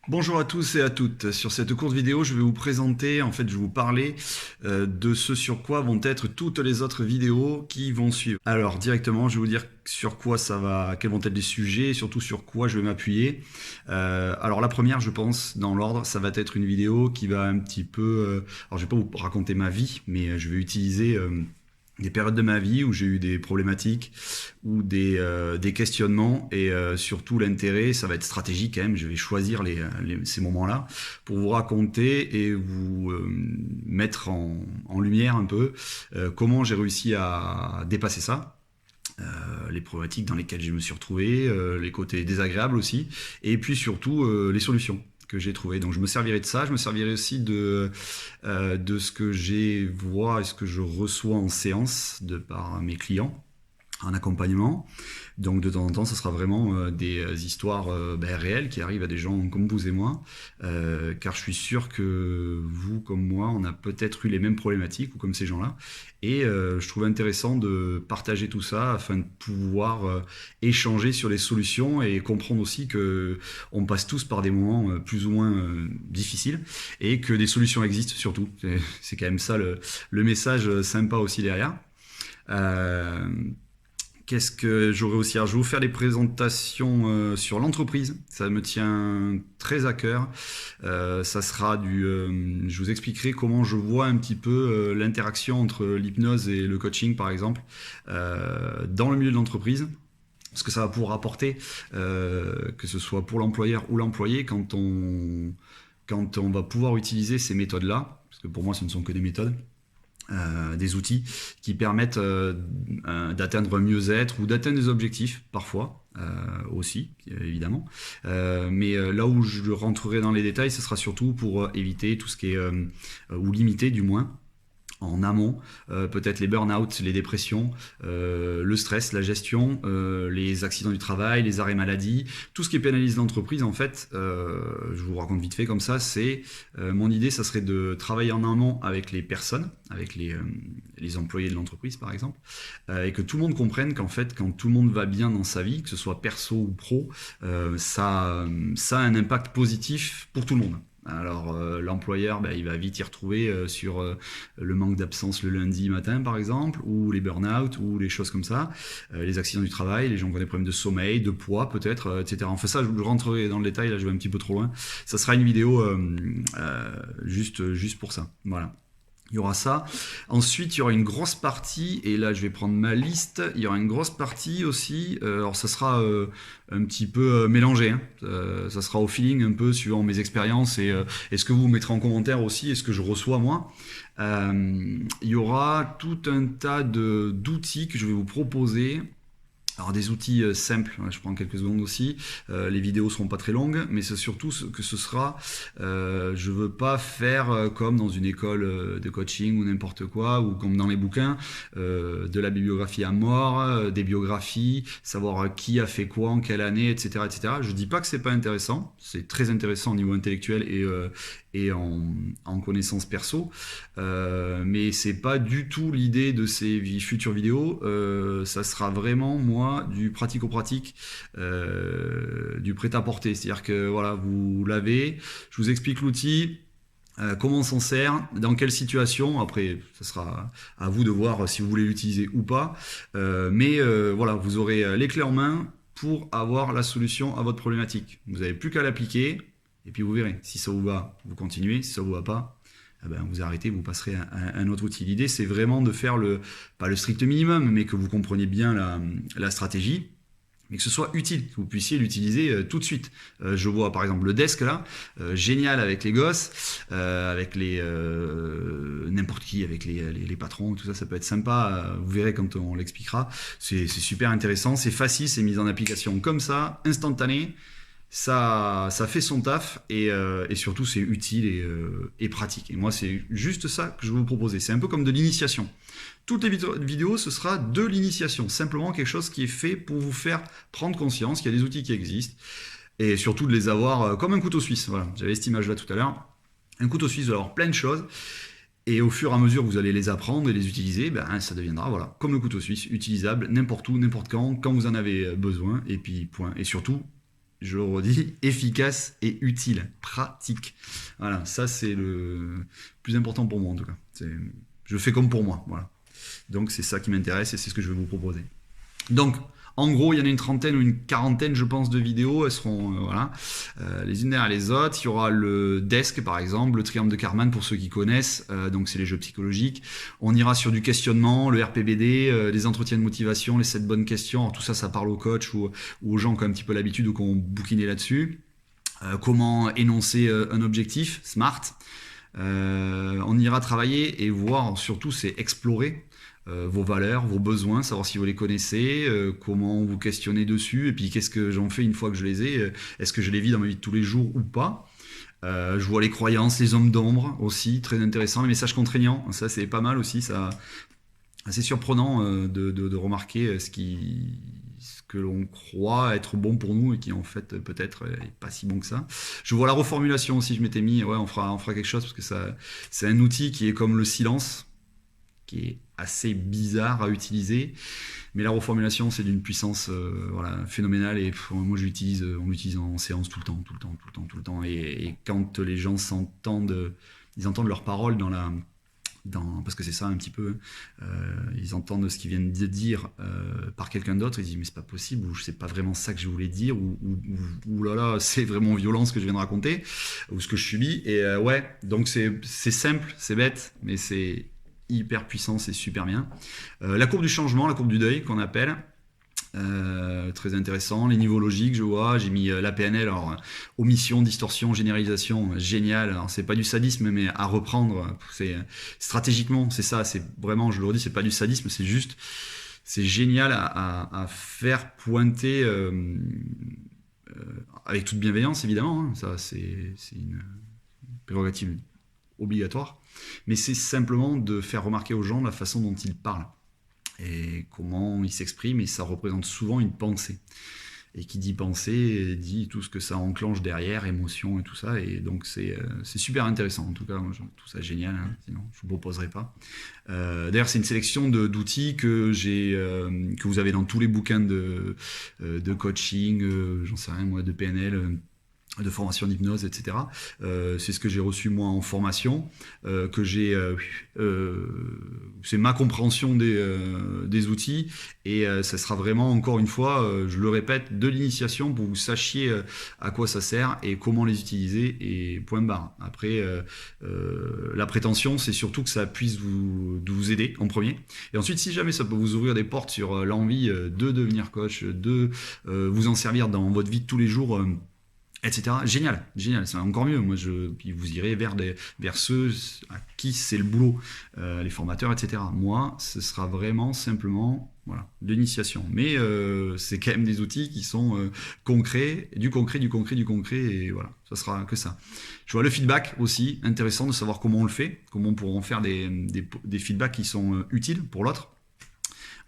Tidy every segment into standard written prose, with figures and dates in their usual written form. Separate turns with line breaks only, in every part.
Bonjour à tous et à toutes. Sur cette courte vidéo, je vais vous présenter, je vais vous parler de ce sur quoi vont être toutes les autres vidéos qui vont suivre. Alors directement, je vais vous dire sur quoi ça va, quels vont être les sujets, et surtout sur quoi je vais m'appuyer. Alors la première, je pense, dans l'ordre, ça va être une vidéo qui va un petit peu... alors je vais pas vous raconter ma vie, mais je vais utiliser... des périodes de ma vie où j'ai eu des problématiques ou des questionnements et surtout l'intérêt, ça va être stratégique quand même, je vais choisir ces moments-là pour vous raconter et vous mettre en lumière un peu comment j'ai réussi à dépasser ça. Les problématiques dans lesquelles je me suis retrouvé, les côtés désagréables aussi, et puis surtout les solutions que j'ai trouvées. Donc je me servirai de ça, je me servirai aussi de ce que j'ai vois et ce que je reçois en séance de par mes clients en accompagnement. Donc de temps en temps, ce sera vraiment des histoires réelles qui arrivent à des gens comme vous et moi, car je suis sûr que vous comme moi, on a peut-être eu les mêmes problématiques ou comme ces gens-là. Et je trouve intéressant de partager tout ça afin de pouvoir échanger sur les solutions et comprendre aussi que on passe tous par des moments plus ou moins difficiles et que des solutions existent surtout. C'est quand même ça le message sympa aussi derrière. Euh, Qu'est-ce que j'aurais aussi? Alors, je vais vous faire des présentations sur l'entreprise. Ça me tient très à cœur. Ça sera je vous expliquerai comment je vois un petit peu l'interaction entre l'hypnose et le coaching, par exemple, dans le milieu de l'entreprise. Ce que ça va pouvoir apporter, que ce soit pour l'employeur ou l'employé, quand on va pouvoir utiliser ces méthodes-là. Parce que pour moi, ce ne sont que des méthodes. Des outils qui permettent d'atteindre un mieux-être ou d'atteindre des objectifs parfois aussi évidemment, mais là où je rentrerai dans les détails, ce sera surtout pour éviter tout ce qui est ou limiter du moins en amont, peut-être les burn-out, les dépressions, le stress, la gestion, les accidents du travail, les arrêts maladie, tout ce qui pénalise l'entreprise en fait, je vous raconte vite fait comme ça, c'est mon idée, ça serait de travailler en amont avec les personnes, avec les employés de l'entreprise par exemple, et que tout le monde comprenne qu'en fait quand tout le monde va bien dans sa vie, que ce soit perso ou pro, ça a un impact positif pour tout le monde. Alors l'employeur, il va vite y retrouver sur le manque d'absence le lundi matin par exemple, ou les burn-out, ou les choses comme ça, les accidents du travail, les gens qui ont des problèmes de sommeil, de poids peut-être, etc. Enfin ça, je rentrerai dans le détail, là je vais un petit peu trop loin. Ça sera une vidéo juste pour ça. Voilà. Il y aura ça. Ensuite, il y aura une grosse partie, et là je vais prendre ma liste, il y aura une grosse partie aussi, alors ça sera un petit peu mélangé, hein. Ça sera au feeling un peu suivant mes expériences et ce que vous mettrez en commentaire aussi et ce que je reçois moi. Il y aura tout un tas d'outils que je vais vous proposer. Alors des outils simples, je prends quelques secondes aussi, les vidéos seront pas très longues, mais c'est surtout que ce sera, je veux pas faire comme dans une école de coaching ou n'importe quoi, ou comme dans les bouquins, de la bibliographie à mort, des biographies, savoir qui a fait quoi en quelle année, etc. etc. Je dis pas que c'est pas intéressant, c'est très intéressant au niveau intellectuel et en connaissance perso, mais c'est pas du tout l'idée de ces futures vidéos, ça sera vraiment moi du pratico-pratique, du prêt-à-porter, c'est-à-dire que voilà, vous l'avez, je vous explique l'outil, comment on s'en sert, dans quelle situation, après ça sera à vous de voir si vous voulez l'utiliser ou pas, mais voilà, vous aurez les clés en main pour avoir la solution à votre problématique. Vous n'avez plus qu'à l'appliquer, et puis vous verrez. Si ça vous va, vous continuez. Si ça vous va pas, vous arrêtez, vous passerez à un autre outil. L'idée, c'est vraiment de faire pas le strict minimum, mais que vous compreniez bien la stratégie, mais que ce soit utile, que vous puissiez l'utiliser tout de suite. Je vois par exemple le desk là, génial avec les gosses, avec n'importe qui, avec les patrons, tout ça, ça peut être sympa. Vous verrez quand on l'expliquera. C'est super intéressant, c'est facile, c'est mis en application comme ça, instantané. Ça fait son taf et surtout c'est utile et pratique. Et moi c'est juste ça que je vais vous proposer. C'est un peu comme de l'initiation. Toutes les vidéos, ce sera de l'initiation. Simplement quelque chose qui est fait pour vous faire prendre conscience qu'il y a des outils qui existent. Et surtout de les avoir comme un couteau suisse. Voilà, j'avais cette image là tout à l'heure. Un couteau suisse, vous allez avoir plein de choses. Et au fur et à mesure que vous allez les apprendre et les utiliser, ça deviendra voilà, comme le couteau suisse, utilisable n'importe où, n'importe quand vous en avez besoin. Et puis point. Et surtout, je le redis, efficace et utile, pratique. Voilà, ça c'est le plus important pour moi en tout cas. Je fais comme pour moi, voilà. Donc c'est ça qui m'intéresse et c'est ce que je vais vous proposer. Donc, en gros, il y en a une trentaine ou une quarantaine, je pense, de vidéos. Elles seront les unes derrière les autres. Il y aura le desk, par exemple, le triangle de Karman pour ceux qui connaissent. Donc, c'est les jeux psychologiques. On ira sur du questionnement, le RPBD, les entretiens de motivation, les 7 bonnes questions. Alors, tout ça, ça parle aux coachs ou aux gens qui ont un petit peu l'habitude ou qui ont bouquiné là-dessus. Comment énoncer un objectif, SMART. On ira travailler et voir, surtout, c'est explorer vos valeurs, vos besoins, savoir si vous les connaissez, comment vous questionnez dessus, et puis qu'est-ce que j'en fais une fois que je les ai, est-ce que je les vis dans ma vie de tous les jours ou pas. Je vois les croyances, les hommes d'ombre aussi, très intéressant, les messages contraignants, ça c'est pas mal aussi, ça assez surprenant de remarquer ce que l'on croit être bon pour nous et qui en fait peut-être est pas si bon que ça. Je vois la reformulation aussi, je m'étais mis, ouais on fera quelque chose parce que ça c'est un outil qui est comme le silence, qui est assez bizarre à utiliser, mais la reformulation c'est d'une puissance phénoménale et moi on l'utilise en séance tout le temps et quand les gens ils entendent leurs paroles parce que c'est ça un petit peu, ils entendent ce qu'ils viennent de dire par quelqu'un d'autre, ils disent mais c'est pas possible, ou c'est pas vraiment ça que je voulais dire, ou là là c'est vraiment violent ce que je viens de raconter, ou ce que je subis, et donc c'est simple, c'est bête, mais c'est hyper puissant, c'est super bien. La courbe du changement, la courbe du deuil qu'on appelle, très intéressant. Les niveaux logiques, je vois, j'ai mis la PNL, alors omission, distorsion, généralisation, génial. Alors c'est pas du sadisme, mais à reprendre, c'est stratégiquement, c'est ça, c'est vraiment, je le redis, c'est pas du sadisme, c'est juste, c'est génial à faire pointer avec toute bienveillance évidemment, hein, ça c'est une prérogative obligatoire, mais c'est simplement de faire remarquer aux gens la façon dont ils parlent et comment ils s'expriment, et ça représente souvent une pensée. Et qui dit pensée dit tout ce que ça enclenche derrière, émotion et tout ça, et donc c'est super intéressant. En tout cas, moi, je trouve ça génial, hein, sinon je vous proposerai pas. D'ailleurs, c'est une sélection d'outils que vous avez dans tous les bouquins de coaching, j'en sais rien moi, de PNL, de formation d'hypnose, etc. C'est ce que j'ai reçu moi en formation, que j'ai, c'est ma compréhension des outils, et ça sera vraiment encore une fois, je le répète, de l'initiation pour que vous sachiez à quoi ça sert et comment les utiliser, et point barre. Après, la prétention, c'est surtout que ça puisse vous aider en premier, et ensuite si jamais ça peut vous ouvrir des portes sur l'envie de devenir coach, de vous en servir dans votre vie de tous les jours, etc. Génial, c'est encore mieux. Moi, puis vous irez vers ceux à qui c'est le boulot, les formateurs, etc. Moi, ce sera vraiment simplement de l'initiation. Mais c'est quand même des outils qui sont concrets, du concret, et voilà, ça sera que ça. Je vois le feedback aussi, intéressant de savoir comment on le fait, comment on pourra en faire des feedbacks qui sont utiles pour l'autre.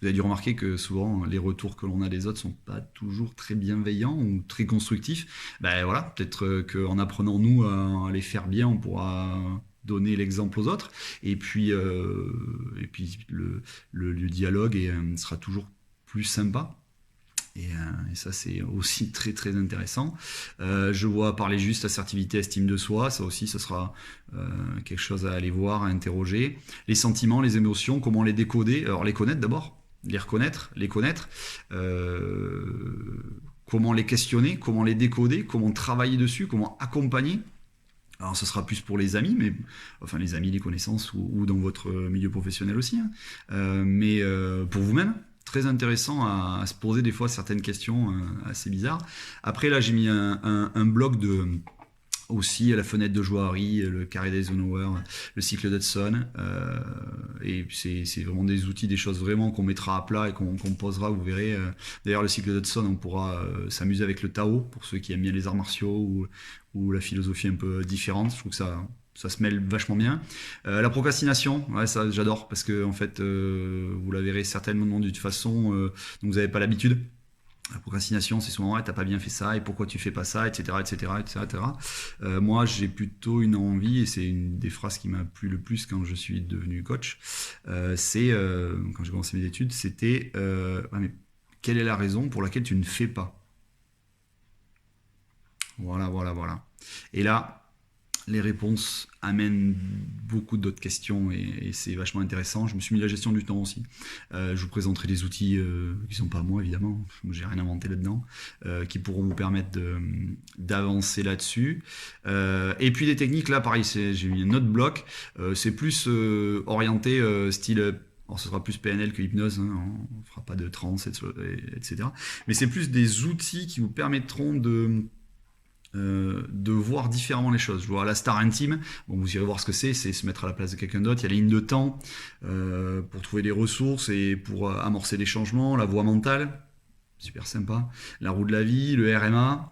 Vous avez dû remarquer que souvent les retours que l'on a des autres sont pas toujours très bienveillants ou très constructifs. Ben voilà, peut-être qu'en apprenant nous à les faire bien, on pourra donner l'exemple aux autres. Et puis le dialogue sera toujours plus sympa. Et ça c'est aussi très très intéressant. Je vois parler juste assertivité, estime de soi, ça aussi ça sera quelque chose à aller voir, à interroger. Les sentiments, les émotions, comment les décoder, alors les connaître d'abord, les reconnaître, les connaître, comment les questionner, comment les décoder, comment travailler dessus, comment accompagner. Alors ce sera plus pour les amis, mais enfin les amis, les connaissances ou dans votre milieu professionnel aussi, hein. Mais pour vous-même, très intéressant à se poser des fois certaines questions assez bizarres. Après là j'ai mis un bloc aussi à la fenêtre de Johari, le carré d'Eisenhower, le cycle d'Hudson, et c'est vraiment des outils, des choses vraiment qu'on mettra à plat et qu'on posera, vous verrez. D'ailleurs le cycle d'Hudson, on pourra s'amuser avec le Tao pour ceux qui aiment bien les arts martiaux ou la philosophie un peu différente. Je trouve que ça se mêle vachement bien. La procrastination, ouais, ça j'adore parce que en fait vous la verrez certainement d'une façon dont vous n'avez pas l'habitude. La procrastination, c'est souvent t'as pas bien fait ça et pourquoi tu fais pas ça, etc. Moi, j'ai plutôt une envie, et c'est une des phrases qui m'a plu le plus quand je suis devenu coach, quand j'ai commencé mes études, c'était mais quelle est la raison pour laquelle tu ne fais pas? Voilà, voilà, voilà. Et là, les réponses amènent beaucoup d'autres questions et c'est vachement intéressant. Je me suis mis la gestion du temps aussi. Je vous présenterai des outils qui sont pas à moi évidemment, j'ai rien inventé là-dedans, qui pourront vous permettre d'avancer là-dessus. Et puis des techniques, là pareil, j'ai mis un autre bloc, c'est plus orienté style... Alors ce sera plus PNL que hypnose, hein, on ne fera pas de transe, etc. Mais c'est plus des outils qui vous permettront de voir différemment les choses. Je vois la star intime, bon, vous irez voir ce que c'est se mettre à la place de quelqu'un d'autre. Il y a la ligne de temps pour trouver des ressources et pour amorcer des changements, la voie mentale, super sympa, la roue de la vie, le RMA,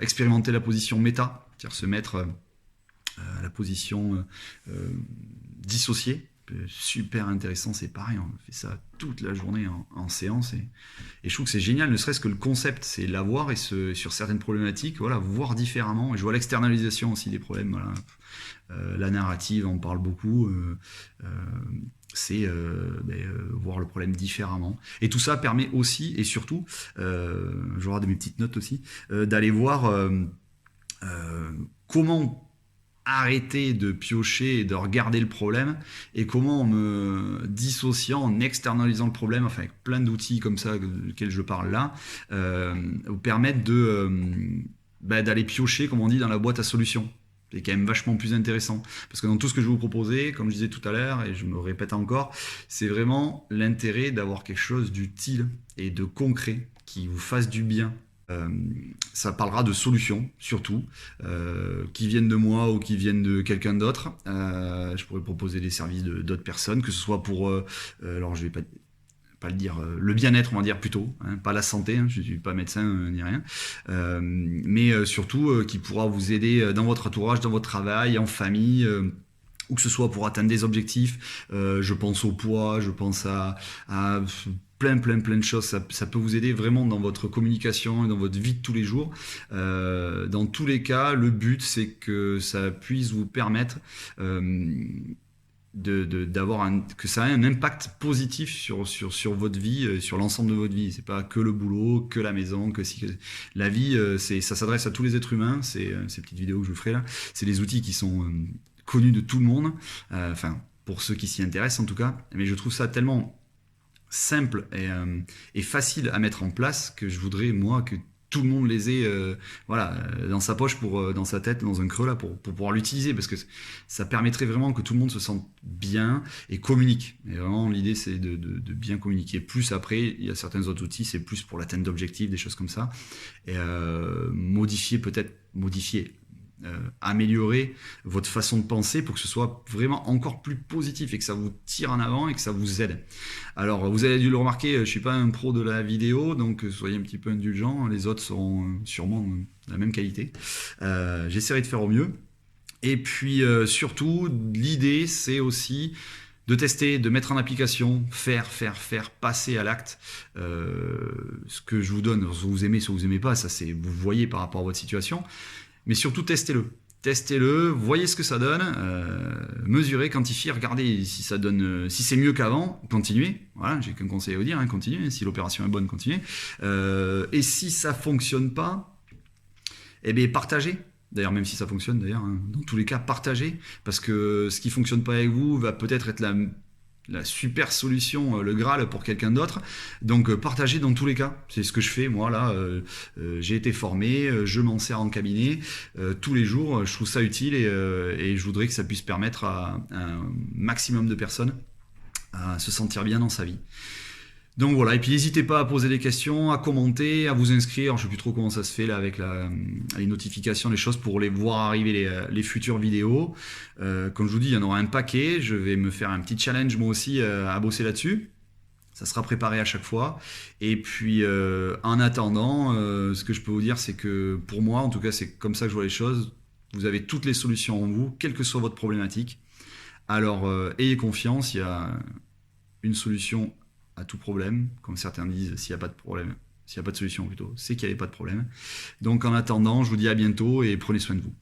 expérimenter la position méta, c'est-à-dire se mettre à la position dissociée. Super intéressant, c'est pareil, on fait ça toute la journée en séance et je trouve que c'est génial, ne serait-ce que le concept, c'est l'avoir et sur certaines problématiques, voilà, voir différemment. Et je vois l'externalisation aussi des problèmes, voilà. La narrative, on parle beaucoup, c'est voir le problème différemment. Et tout ça permet aussi et surtout, j'aurai de mes petites notes aussi, d'aller voir comment arrêter de piocher et de regarder le problème et comment en me dissociant, en externalisant le problème, enfin avec plein d'outils comme ça desquels je parle là, vous permettre d'aller piocher, comme on dit, dans la boîte à solutions. C'est quand même vachement plus intéressant. Parce que dans tout ce que je vais vous proposer, comme je disais tout à l'heure, et je me répète encore, c'est vraiment l'intérêt d'avoir quelque chose d'utile et de concret qui vous fasse du bien. Ça parlera de solutions, surtout, qui viennent de moi ou qui viennent de quelqu'un d'autre. Je pourrais proposer des services d'autres personnes, que ce soit pour, alors je vais pas le dire, le bien-être, on va dire plutôt, hein, pas la santé, hein, je ne suis pas médecin ni rien, mais surtout qui pourra vous aider dans votre entourage, dans votre travail, en famille, ou que ce soit pour atteindre des objectifs. Je pense au poids, je pense à plein de choses. Ça peut vous aider vraiment dans votre communication et dans votre vie de tous les jours. Dans tous les cas, le but, c'est que ça puisse vous permettre que ça ait un impact positif sur votre vie, sur l'ensemble de votre vie. C'est pas que le boulot, que la maison, la vie, ça s'adresse à tous les êtres humains. Ces petites vidéos que je vous ferai là, c'est des outils qui sont connus de tout le monde, enfin pour ceux qui s'y intéressent en tout cas, mais je trouve ça tellement simple et facile à mettre en place que je voudrais moi que tout le monde les ait dans sa poche, dans sa tête, dans un creux là, pour pouvoir l'utiliser, parce que ça permettrait vraiment que tout le monde se sente bien et communique. Et vraiment l'idée c'est de bien communiquer. Plus après, il y a certains autres outils, c'est plus pour l'atteinte d'objectifs, des choses comme ça, et modifier, améliorer votre façon de penser pour que ce soit vraiment encore plus positif et que ça vous tire en avant et que ça vous aide. Alors vous avez dû le remarquer, je suis pas un pro de la vidéo, donc soyez un petit peu indulgents, les autres seront sûrement de la même qualité. J'essaierai de faire au mieux. Et puis surtout, l'idée c'est aussi de tester, de mettre en application, faire, passer à l'acte ce que je vous donne. Soit vous aimez, soit vous aimez pas, ça c'est vous voyez par rapport à votre situation. Mais surtout, testez-le. Testez-le, voyez ce que ça donne, mesurez, quantifiez, regardez si ça donne, si c'est mieux qu'avant, continuez. Voilà, j'ai qu'un conseil à vous dire, hein, continuez. Si l'opération est bonne, continuez. Et si ça fonctionne pas, eh bien partagez. D'ailleurs, même si ça fonctionne, d'ailleurs, hein, dans tous les cas, partagez, parce que ce qui fonctionne pas avec vous va peut-être être la super solution, le Graal pour quelqu'un d'autre. Donc partagez dans tous les cas. C'est ce que je fais moi là. J'ai été formé, je m'en sers en cabinet tous les jours. Je trouve ça utile et je voudrais que ça puisse permettre à un maximum de personnes à se sentir bien dans sa vie. Donc voilà, et puis n'hésitez pas à poser des questions, à commenter, à vous inscrire. Alors, je ne sais plus trop comment ça se fait là avec les notifications, les choses pour les voir arriver les futures vidéos. Comme je vous dis, il y en aura un paquet. Je vais me faire un petit challenge moi aussi à bosser là-dessus. Ça sera préparé à chaque fois. Et puis en attendant, ce que je peux vous dire, c'est que pour moi, en tout cas, c'est comme ça que je vois les choses. Vous avez toutes les solutions en vous, quelle que soit votre problématique. Alors ayez confiance, il y a une solution à tout problème, comme certains disent, s'il n'y a pas de problème, s'il n'y a pas de solution plutôt, c'est qu'il n'y avait pas de problème. Donc en attendant, je vous dis à bientôt et prenez soin de vous.